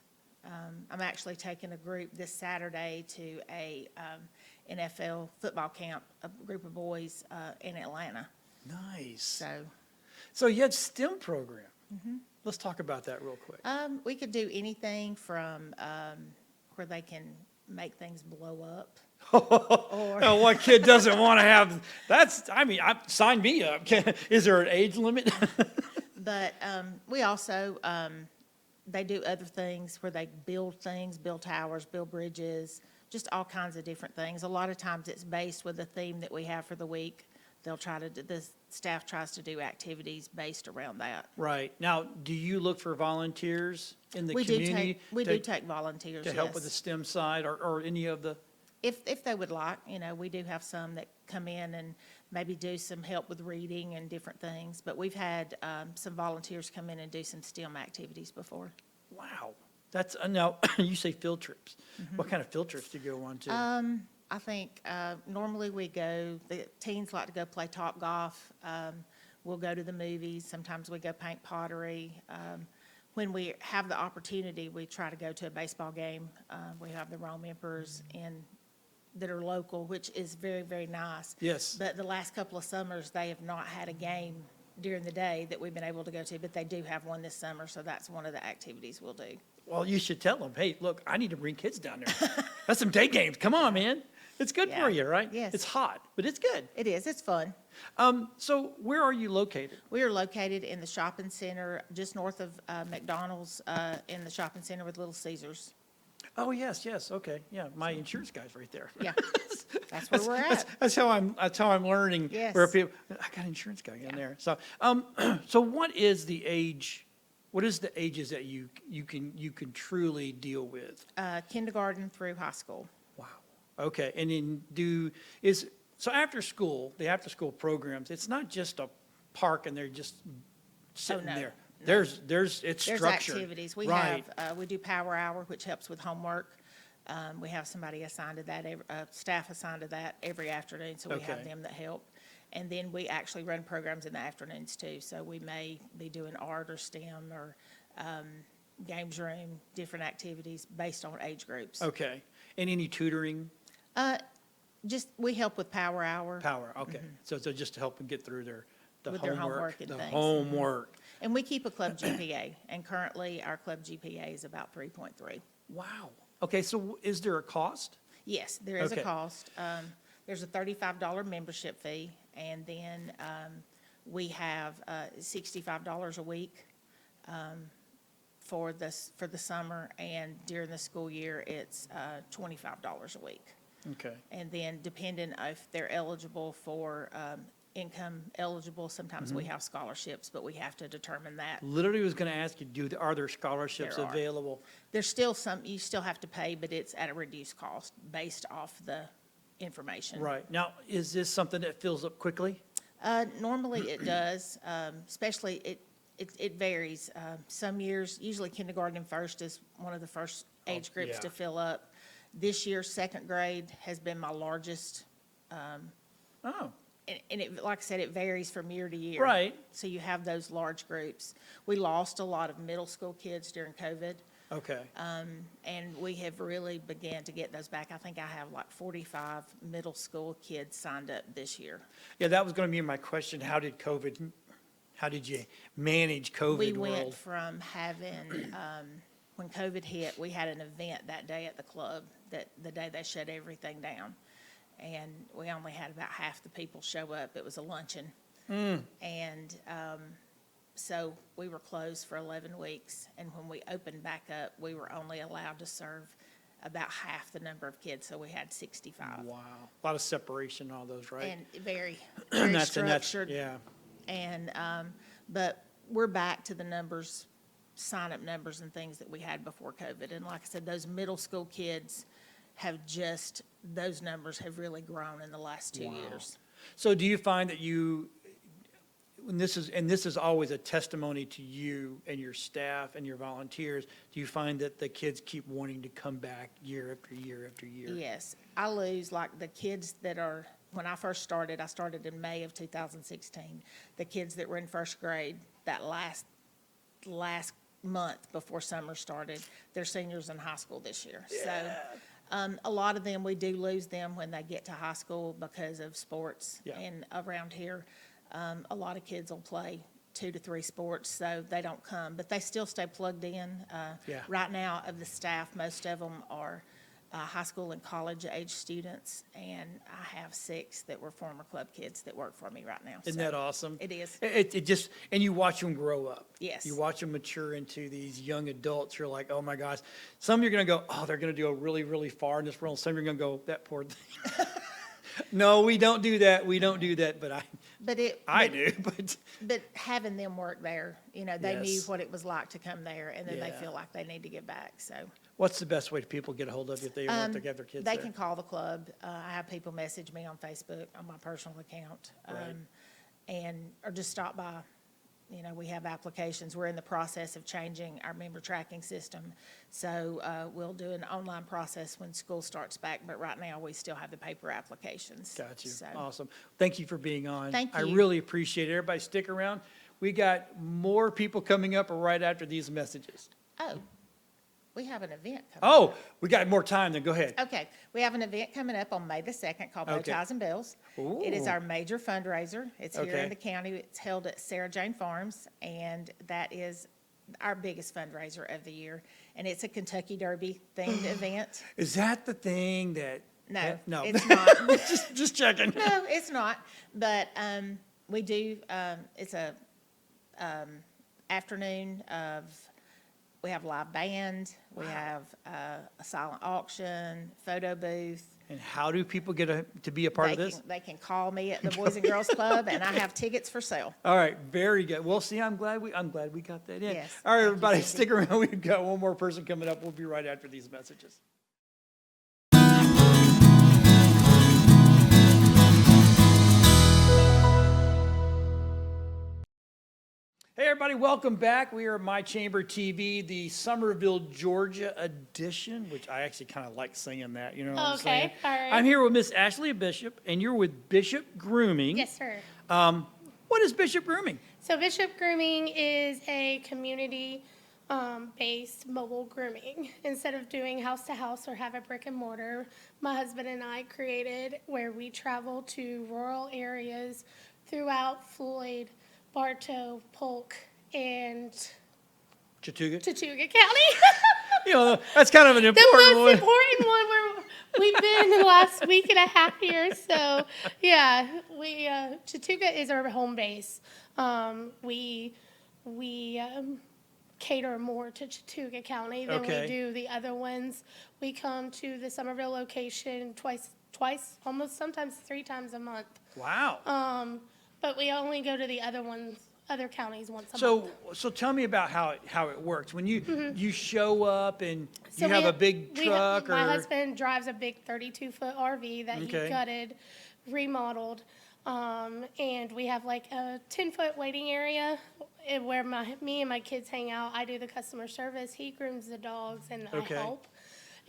I'm actually taking a group this Saturday to a NFL football camp, a group of boys in Atlanta. Nice. So you have STEM program. Let's talk about that real quick. we could do anything from where they can make things blow up. Oh, what kid doesn't want to have, sign me up. Is there an age limit? But we also, they do other things where they build things, build towers, build bridges, just all kinds of different things. A lot of times it's based with the theme that we have for the week. The staff tries to do activities based around that. Right. Now, do you look for volunteers in the We community? do take volunteers, To help with the yes. STEM side or any of the, If they would like, we do have some that come in and maybe do some help with reading and different things. But we've had some volunteers come in and do some STEM activities before. Wow. That's, now, you say field trips. What kind of field trips do you go on to? I think normally the teens like to go play Topgolf. We'll go to the movies. Sometimes we go paint pottery. When we have the opportunity, we try to go to a baseball game. We have the Rome Emperors that are local, which is very, very nice. Yes. But the last couple of summers, they have not had a game during the day that we've been able to go to, but they do have one this summer, so that's one of the activities we'll do. Well, you should tell them, hey, look, I need to bring kids down there. That's some day games. Come on, man. It's good Yeah. for you, right? Yes. It's hot, but it's good. It is, it's fun. So where are you located? We are located in the shopping center, just north of McDonald's, in the shopping center with Little Caesars. Oh, yes, okay. Yeah, my insurance guy's right there. Yeah, that's where we're at. That's how I'm learning. Yes. Where people, I got an insurance guy in there. So, so what is the age, what is the ages that you can truly deal with? Kindergarten through high school. Wow. Okay, and then so after school, the after-school programs, it's not just a park and they're just sitting no, there. no. It's There's structured. activities. We Right. have, we do Power Hour, which helps with homework. We have somebody assigned to that, staff assigned to that every afternoon, so we have Okay. them that help. And then we actually run programs in the afternoons too, so we may be doing art or STEM or games room, different activities based on age groups. Okay, and any tutoring? We help with Power Hour. Power, okay. So just to help them get through the With their homework. homework and The things. homework. And we keep a club GPA, and currently our club GPA is about 3.3. Wow. Okay, so is there a cost? Yes, there is Okay. a cost. There's a $35 membership fee, and then we have $65 a week for the summer, and during the school year, it's $25 a week. Okay. And then depending if they're eligible for income eligible, sometimes we have scholarships, but we have to determine that. Literally was going to ask you, are there scholarships There are. available? There's still you still have to pay, but it's at a reduced cost based off the information. Right. Now, is this something that fills up quickly? Normally it does, especially it varies. Some years, usually kindergarten and first is one of the first age groups yeah. to fill up. This year, second grade has been my largest. Oh, And it, like I said, it varies from year to year. Right. So you have those large groups. We lost a lot of middle school kids during COVID, okay. and we have really began to get those back. I think I have like 45 middle school kids signed up this year. Yeah, that was going to be my question. How did you manage COVID We went world? from having, when COVID hit, we had an event that day at the club, the day they shut everything down. And we only had about half the people show up. It was a luncheon. And so we were closed for 11 weeks. And when we opened back up, we were only allowed to serve about half the number of kids, so we had 65. Wow. A lot of separation, all those, right? And very, very That's- structured. Yeah. And, but we're back to the numbers, sign-up numbers and things that we had before COVID. And like I said, those middle school kids those numbers have really grown in the last 2 years. So do you find that this is always a testimony to you and your staff and your volunteers, do you find that the kids keep wanting to come back year after year after year? Yes, I lose, like, the kids that are, when I first started, I started in May of 2016. The kids that were in first grade, that last month before summer started, they're seniors in high school this year. So, a lot of them, we do lose them when they get to high school because of sports. Yeah. And around here, a lot of kids will play 2 to 3 sports, so they don't come, but they still stay plugged in. Yeah. Right now, of the staff, most of them are high school and college age students, and I have 6 that were former club kids that work for me right now. Isn't So that awesome? It is. It just, and you watch them grow up. Yes. You watch them mature into these young adults. You're like, oh my gosh. Some you're going to go, oh, they're going to go really, really far in this world. Some you're going to go, that poor thing. No, we don't do that. We don't do that. But I do, but But having them work there, they knew Yes. what it was like to come there, and then they Yeah. feel like they need to get back, so. what's the best way people get a hold of you if they want to get their kids They there? can call the club. I have people message me on Facebook, on my personal account. Right. Or just stop by. We have applications. We're in the process of changing our member tracking system. So we'll do an online process when school starts back, but right now we still have the paper applications. Got you. So- Awesome. Thank you for being on. Thank I you. really appreciate it. Everybody stick around. We got more people coming up right after these messages. Oh, we have an event coming up. Oh, we got more time then. Go ahead. Okay, we have an event coming up on May the 2nd called Bow Okay. Ties and Bells. It is Ooh. our major fundraiser. It's here Okay. in the county. It's held at Sarah Jane Farms, and that is our biggest fundraiser of the year. And it's a Kentucky Derby themed event. Is that the thing that? No, No. it's not. Just checking. No, it's not. But we do, it's a afternoon of, we have live band, we have a silent auction, photo booth. And how do people get to be a part of this? They can call me at the Boys and Girls Club, and I have tickets for sale. All right, very good. Well, see, I'm glad we got that in. Yes, All right, thank you, everybody, Cindy. stick around. We've got one more person coming up. We'll be right after these messages. Hey, everybody, welcome back. We are My Chamber TV, the Summerville, Georgia edition, which I actually kind of like saying that, you know what I'm saying? Okay, all right. I'm here with Miss Ashley Bishop, and you're with Bishop Grooming. Yes, sir. What is Bishop Grooming? So Bishop Grooming is a community based mobile grooming. Instead of doing house to house or have a brick and mortar, my husband and I created where we travel to rural areas throughout Floyd, Bartow, Polk, and Chattooga? Chattooga County. You know, that's kind of an The important most one. important one where we've been in the last week and a half here. So, yeah, Chattooga is our home base. We cater more to Chattooga County than Okay. we do the other ones. We come to the Summerville location twice, almost sometimes 3 times a month. Wow. But we only go to the other counties once a So, month. so tell me about how it works. When you show up and So you have we a big truck My or, husband drives a big 32-foot RV that he Okay. gutted, remodeled, and we have like a 10-foot waiting area where me and my kids hang out. I do the customer service, he grooms the dogs, and Okay. I help.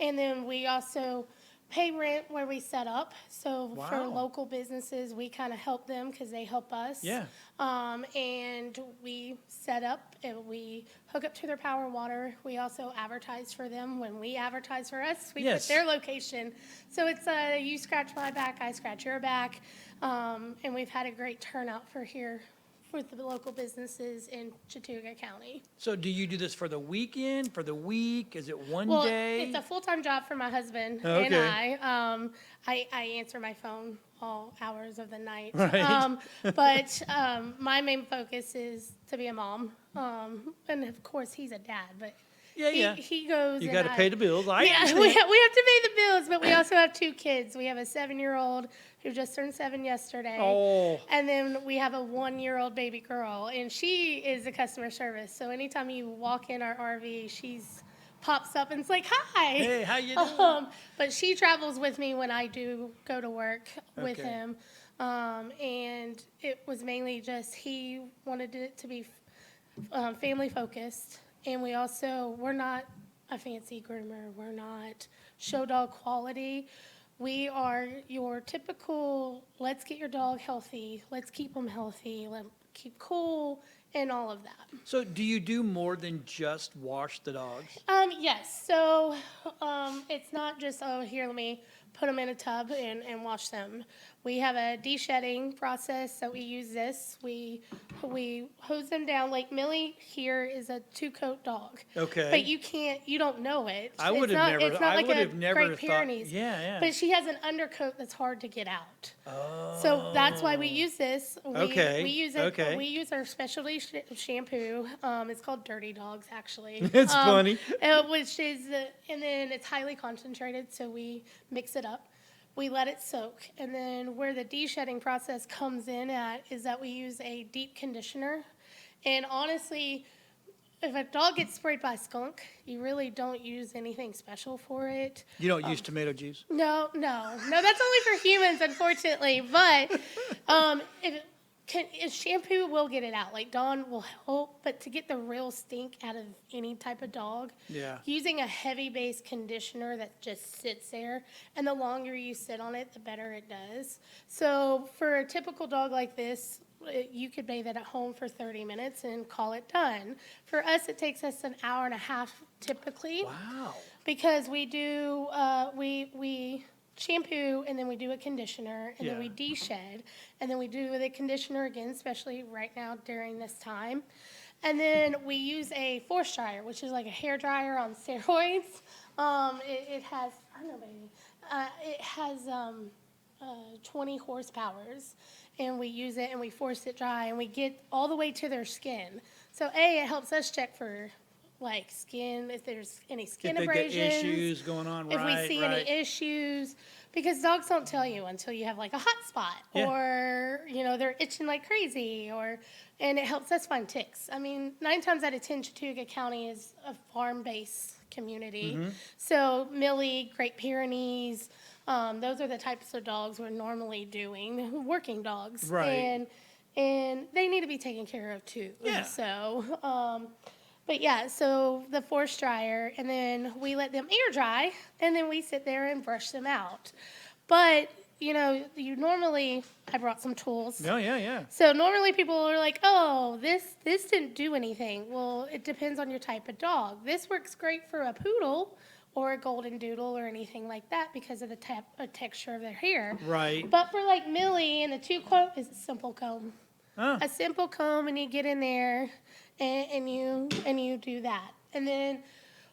And then we also pay rent where we set up. So for Wow. local businesses, we kind of help them because they help us. Yeah. And we set up, and we hook up to their power water. We also advertise for them. When we advertise for us, we Yes. put their location. So it's you scratch my back, I scratch your back. And we've had a great turnout for here with the local businesses in Chattooga County. so do you do this for the weekend, for the week? Is it one Well, day? it's a full-time job for my husband Okay. and I. I answer my phone all hours of the night. Right. But my main focus is to be a mom. And of course, he's a dad, but Yeah. he goes. You and got to pay the bills. I Yeah, understand. we have to pay the bills, but we also have 2 kids. We have a 7-year-old who just turned 7 yesterday. Oh. And then we have a 1-year-old baby girl, and she is the customer service. So anytime you walk in our RV, she's pops up and it's like, hi. Hey, how you doing? But she travels with me when I do go to work with Okay. him. And it was mainly just he wanted it to be family focused. And we're not a fancy groomer. We're not show dog quality. We are your typical, let's get your dog healthy, let's keep them healthy, keep cool, and all of that. So do you do more than just wash the dogs? Yes, so it's not just, oh, here, let me put them in a tub and wash them. We have a de-shedding process, so we use this. We hose them down. Like Millie here is a 2-coat dog. Okay. But you don't know it. I would It's have not- never- It's not I like would a have never Great thought- Pyrenees. yeah. But she has an undercoat that's hard to get out. Oh. So that's why we use this. Okay, We use it. okay. We use our specialty shampoo. It's called Dirty Dogs, actually. It's funny. Which is, and then it's highly concentrated, so we mix it up. we let it soak. And then where the de-shedding process comes in at is that we use a deep conditioner. And honestly, if a dog gets sprayed by a skunk, you really don't use anything special for it. You don't use tomato juice? No, that's only for humans, unfortunately. But if shampoo will get it out. Like Dawn will help, but to get the real stink out of any type of dog, Yeah. using a heavy base conditioner that just sits there, and the longer you sit on it, the better it does. So for a typical dog like this, you could bathe it at home for 30 minutes and call it done. For us, it takes us an hour and a half typically. Wow. Because we do, we shampoo, and then we do a conditioner, and then we Yeah. de-shed, and then we do the conditioner again, especially right now during this time. And then we use a force dryer, which is like a hair dryer on steroids. It has, I know, baby, it has 20 horsepowers, and we use it and we force it dry, and we get all the way to their skin. So it helps us check for like skin, if there's any skin If they get abrasions. issues going on, If right, we see right. any issues, because dogs don't tell you until you have like a hot spot, Yeah. or, they're itching like crazy, and it helps us find ticks. I mean, 9 times out of 10, Chattooga County is a farm-based community. Mm-hmm. So Millie, Great Pyrenees, those are the types of dogs we're normally doing, working dogs. Right. And they need to be taken care of too. Yeah. So, but yeah, so the force dryer, and then we let them air dry, and then we sit there and brush them out. But, you normally, I brought some tools. Oh, yeah. So normally people are like, oh, this didn't do anything. Well, it depends on your type of dog. This works great for a poodle or a golden doodle or anything like that because of the texture of their hair. Right. But for like Millie and the 2 comb, is a simple comb. Oh. A simple comb, and you get in there and you do that. And then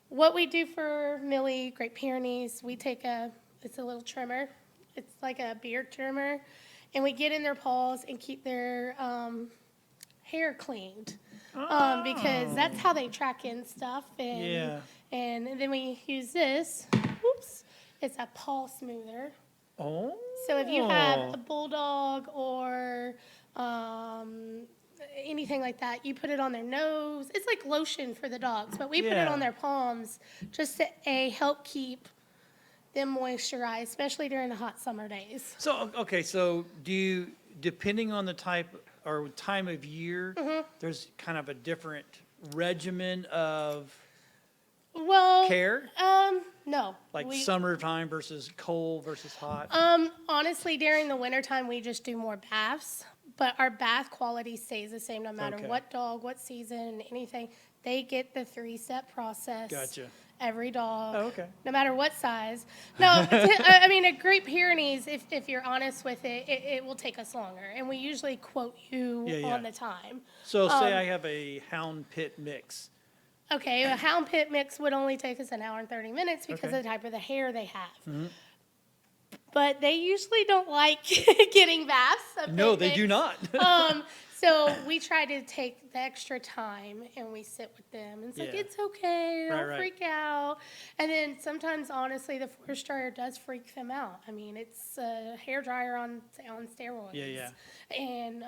what we do for Millie, Great Pyrenees, we take it's a little trimmer. It's like a beard trimmer, and we get in their paws and keep their hair cleaned. Because that's how they track in stuff. And, Yeah. and then we use this. Oops. It's a paw smoother. Oh. So if you have a bulldog or anything like that, you put it on their nose. It's like lotion for the dogs, but we put it Yeah. on their palms just to help keep them moisturized, especially during the hot summer days. So, okay, so do you, depending on the type or time of year, Mm-hmm. there's kind of a different regimen of Well, care? no. Like We- summertime versus cold versus hot? Honestly, during the wintertime, we just do more baths, but our bath quality stays the same no matter Okay. what dog, what season, anything. They get the 3-step process. Gotcha. Every dog. Oh, okay. No matter what size. No, I mean, a Great Pyrenees, if you're honest with it, it will take us longer. And we usually quote you Yeah. on the time. So say I have a hound pit mix. Okay, a hound pit mix would only take us an hour and 30 minutes because Okay. of the type of the hair they have. But they usually don't like getting baths. a No, pit they do mix. not. So we try to take the extra time and we sit with them. And it's like, Yeah. it's okay, Right, don't right. freak out. And then sometimes, honestly, the force dryer does freak them out. I mean, it's a hair dryer on steroids. Yeah. And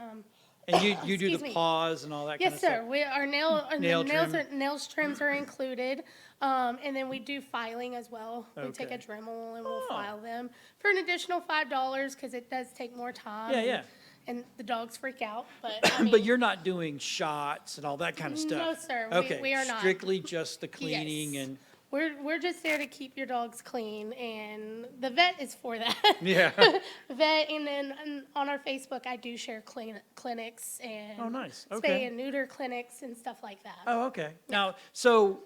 And you do Excuse the me. paws and all that kind yes, of sir. stuff? We our Nail nails trim. nails trims are included. And then we do filing as well. We take a Okay. Dremel and we'll Oh. file them for an additional $5 because it does take more time. Yeah. And the dogs freak out, but I mean, But you're not doing shots and all that kind of stuff? No, sir. Okay, We are not. strictly just the cleaning Yes. and, We're just there to keep your dogs clean, and the vet is for that. yeah. Vet, and then on our Facebook, I do share clinics and Oh, nice. spay Okay. and neuter clinics and stuff like that. Oh, okay. Now, so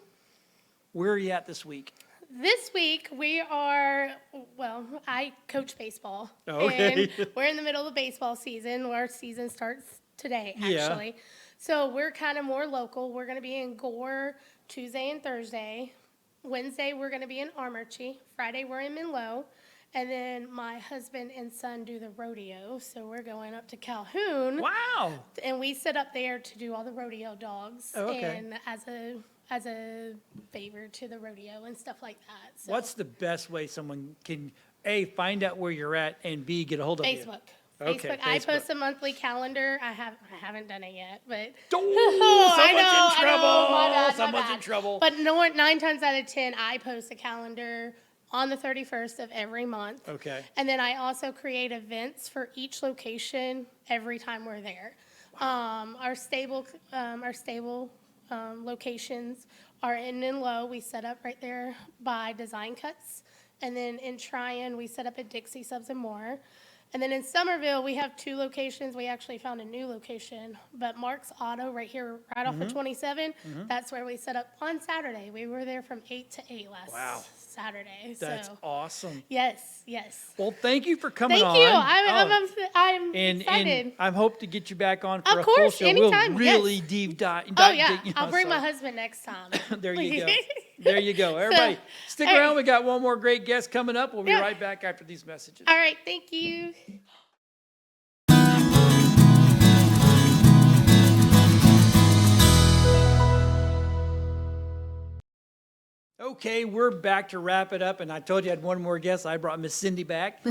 where are you at this week? This week we are, well, I coach baseball. Oh, okay. And we're in the middle of baseball season. Our season starts today, Yeah. actually. So we're kind of more local. We're going to be in Gore Tuesday and Thursday. Wednesday we're going to be in Armurchie. Friday we're in Menlo. And then my husband and son do the rodeo. So we're going up to Calhoun. Wow. And we sit up there to do all the rodeo dogs. Oh, okay. And as a as a favor to the rodeo and stuff like that. So What's the best way someone can, A, find out where you're at, and B, get a hold of you? Facebook. Okay, Facebook. I Facebook. post a monthly calendar. I haven't done it yet, but Oh, I someone's know, in trouble. I know, my bad, my Someone's in bad. trouble. But no, 9 times out of 10, I post a calendar on the 31st of every month. Okay. And then I also create events for each location every time we're there. Our stable locations are in Low. We set up right there by Design Cuts. And then in Tryon, we set up at Dixie Subs and More. And then in Summerville, we have 2 locations. We actually found a new location, but Mark's Auto right here, right off of 27, that's where we set up on Saturday. We were there from 8 to 8 last Wow. Saturday. That's So, awesome. yes, yes. Well, thank you for coming Thank on. you. Oh, I'm and excited. I hope to get you back on for Of a full course, show. anytime, We'll really yes. deep dive. Oh, yeah. you know, I'll bring so- my husband next time. There you go. There you go. Everybody, stick all around. right. We got one more great guest coming up. We'll be Yeah. right back after these messages. All right, thank you. Okay, we're back to wrap it up, and I told you I had one more guest. I brought Miss Cindy back.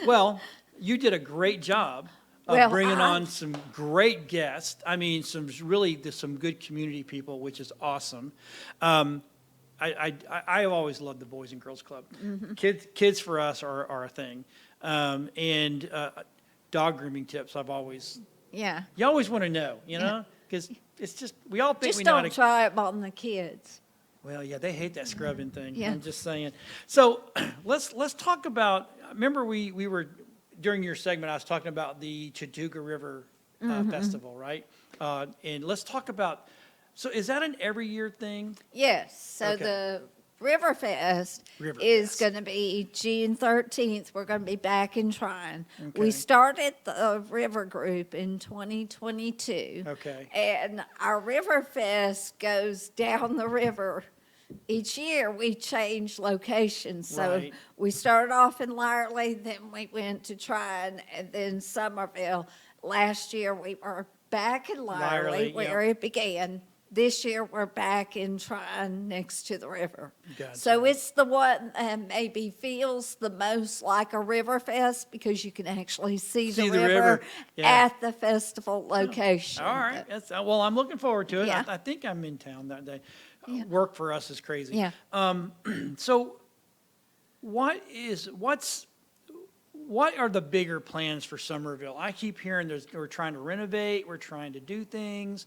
Well, you did a great job of Well, bringing I- on some great guests. I mean, some good community people, which is awesome. I always loved the Boys and Girls Club. Mm-hmm. Kids for us are a thing, and dog grooming tips. Yeah. You always want to know, you know, because it's just we all think Just we know how don't to. try it on the kids. Well, yeah, they hate that scrubbing thing. Yeah. I'm just saying. So let's talk about. Remember, we were during your segment. I was talking about the Chattooga River Festival, right? And let's talk about. So is that an every year thing? Yes, so Okay. the Riverfest Riverfest. is going to be June 13th. We're going to be back in Tryon. Okay. We started the River Group in 2022. Okay. And our Riverfest goes down the river. Each year, we change locations. So Right. we started off in Lyerly, then we went to Tryon, and then Summerville. Last year, we were back in Lyerly, Lyerly, where it began. This year, we're back in Tryon next to the river. Gotcha. So it's the one that maybe feels the most like a river fest because you can actually see See the the river, river yeah. at the festival location. All right. Well, I'm looking forward to it. Yeah. I think I'm in town that day. Yeah. Work for us is crazy. Yeah. So what are the bigger plans for Summerville? I keep hearing we're trying to renovate, we're trying to do things.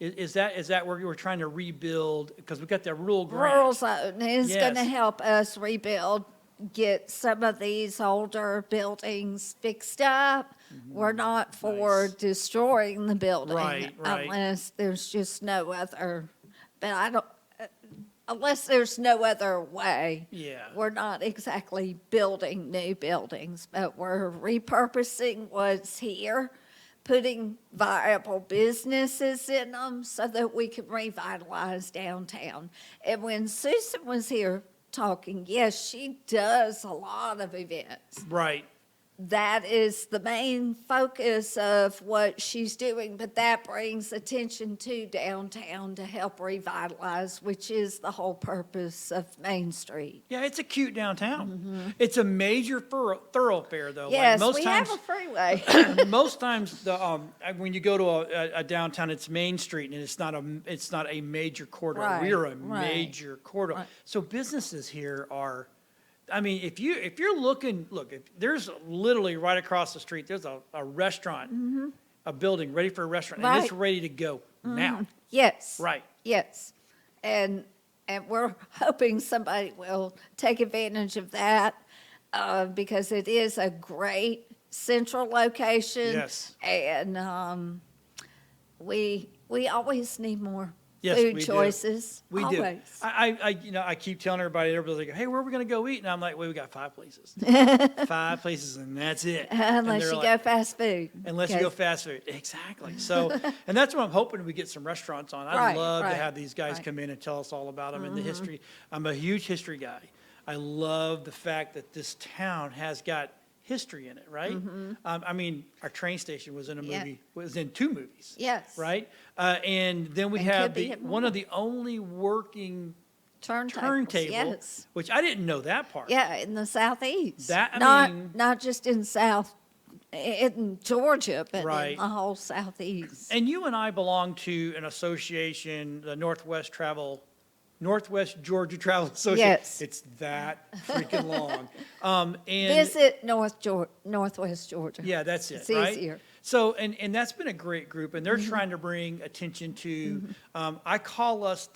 Is that where we're trying to rebuild? Because we've got that rural grant. Rural zone is going to Yes. help us rebuild, get some of these older buildings fixed up. We're not for Nice. destroying the building Right. unless there's just no other, but I don't, unless there's no other way. Yeah. We're not exactly building new buildings, but we're repurposing what's here, putting viable businesses in them so that we can revitalize downtown. And when Susan was here talking, yes, she does a lot of events. Right. That is the main focus of what she's doing, but that brings attention to downtown to help revitalize, which is the whole purpose of Main Street. Yeah, it's a cute downtown. It's a major thoroughfare, though. Yes, like most we times, have a freeway. most times, when you go to a downtown, it's Main Street, and it's not a major corridor. Right, We're a right, major corridor. right. So businesses here are. I mean, if you're looking, if there's literally right across the street, there's a restaurant, a building ready for a restaurant, and it's Right. ready to go now. Yes. Right. Yes. And we're hoping somebody will take advantage of that because it is a great central location. Yes. And we always need more Yes, food we do. choices. We always. do. I keep telling everybody's like, hey, where are we going to go eat? And I'm like, well, we got 5 places. 5 places, and that's it. And Unless they're you like, go fast food. Unless you go fast food. Exactly. So, and that's what I'm hoping we get some restaurants on. I'd Right, love to right, have these guys right. come in and tell us all about them and the history. I'm a huge history guy. I love the fact that this town has got history in it, right? I mean, our train station was in a Yeah. movie, was in 2 movies. Yes. Right? And then we And have could be in one of more. the only working Turntables, turntable, yes. which I didn't know that part. Yeah, in the southeast. That, I Not, mean- not just in Georgia, but Right. in the whole southeast. And you and I belong to an association, the Northwest Georgia Travel Association. Yes. It's that freaking long. And Visit Northwest Georgia. yeah, that's it, It's right? easier. So, and that's been a great group, and they're trying to bring attention to, I call us,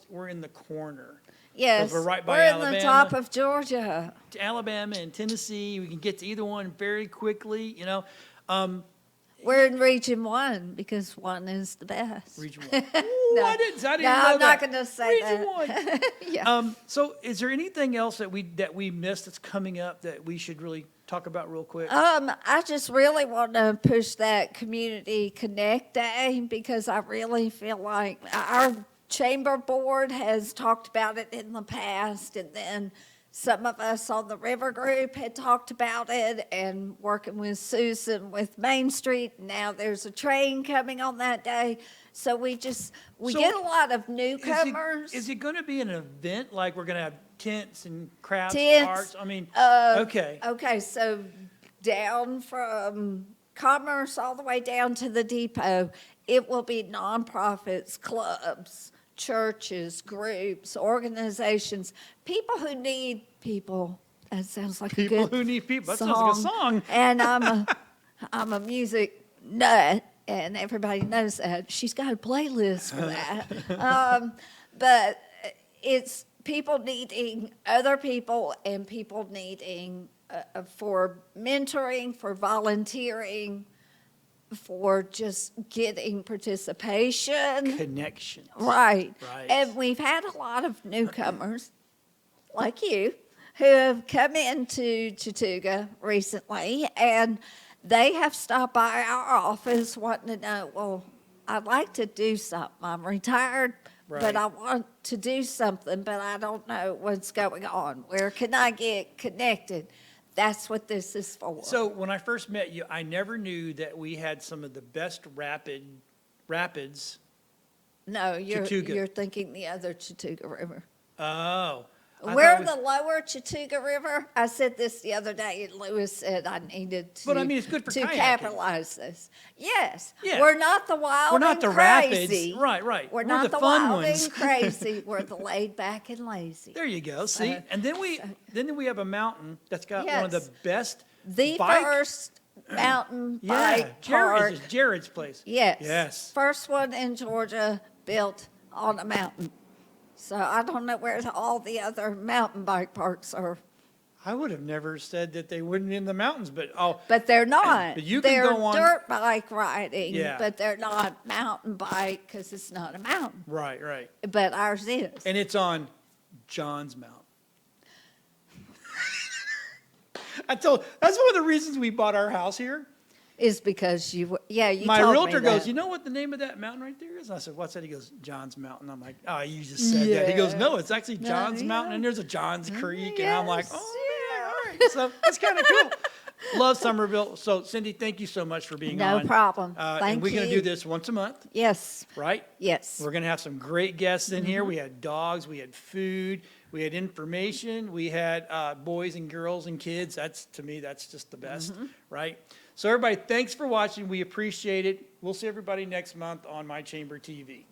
we're in the corner. Yes, we're right by we're in the Alabama. top of Georgia. To Alabama and Tennessee, we can get to either one very quickly, you know. We're in Region 1 because 1 is the best. Region 1. Ooh, No. I didn't No, know I'm not that. gonna say Region that. 1. Yeah. So is there anything else that we missed that's coming up that we should really talk about real quick? I just really want to push that Community Connect Day because I really feel like our chamber board has talked about it in the past, and then some of us on the River Group had talked about it, and working with Susan with Main Street. Now there's a train coming on that day. So we So get a lot of newcomers. Is it going to be an event, like we're going to have tents and crafts, Tents, arts? I mean, Uh, okay. Okay, so down from Commerce all the way down to the depot, it will be nonprofits, clubs, churches, groups, organizations, people who need people. That sounds like People a good who need people. That sounds like a song. And I'm a music nut, and everybody knows that. She's got a playlist for that. But it's people needing other people and people needing for mentoring, for volunteering, for just getting participation. Connections. Right. Right. And we've had a lot of newcomers, like you, who have come into Chattooga recently, and they have stopped by our office wanting to know, well, I'd like to do something. I'm retired, Right. but I want to do something, but I don't know what's going on. Where can I get connected? That's what this is for. So when I first met you, I never knew that we had some of the best rapids. No, Chattooga. you're thinking the other Chattooga River. Oh. I We're thought the lower Chattooga River. I said this the other day, and Lewis said I needed to. But, I mean, it's good for to kayaking. capitalize this. Yes, Yeah. we're not the wild We're not and the crazy. rapids. Right. We're We're not the the fun wild ones. and crazy. We're the laid back and lazy. There you go. See, and then we have a mountain that's got one of the Yes. best The bike. first mountain Yeah, bike park. Jared's place. Yes. Yes. First one in Georgia built on a mountain. So I don't know where all the other mountain bike parks are. I would have never said that they wouldn't in the mountains, but But they're not. But you can They're go on- dirt bike riding, Yeah. but they're not mountain bike because it's not a mountain. right. But ours is. And it's on John's Mountain. that's one of the reasons we bought our house here. Is because you My told me realtor goes, that. you know what the name of that mountain right there is? And I said, what's that? He goes, John's Mountain. I'm like, oh, you just said that. He goes, no, it's actually No, John's yeah. Mountain, and there's a John's Creek. And I'm like, Yes, oh, yeah, all right. So that's kind of cool. Love Summerville. So Cindy, thank you so much for being No on. problem. And Thank we're going to you. do this once a month, Yes, right? yes. We're going to have some great guests in here. We had dogs, we had food, we had information, we had boys and girls and kids. To me, that's just the best, right? So everybody, thanks for watching. We appreciate it. We'll see everybody next month on My Chamber TV.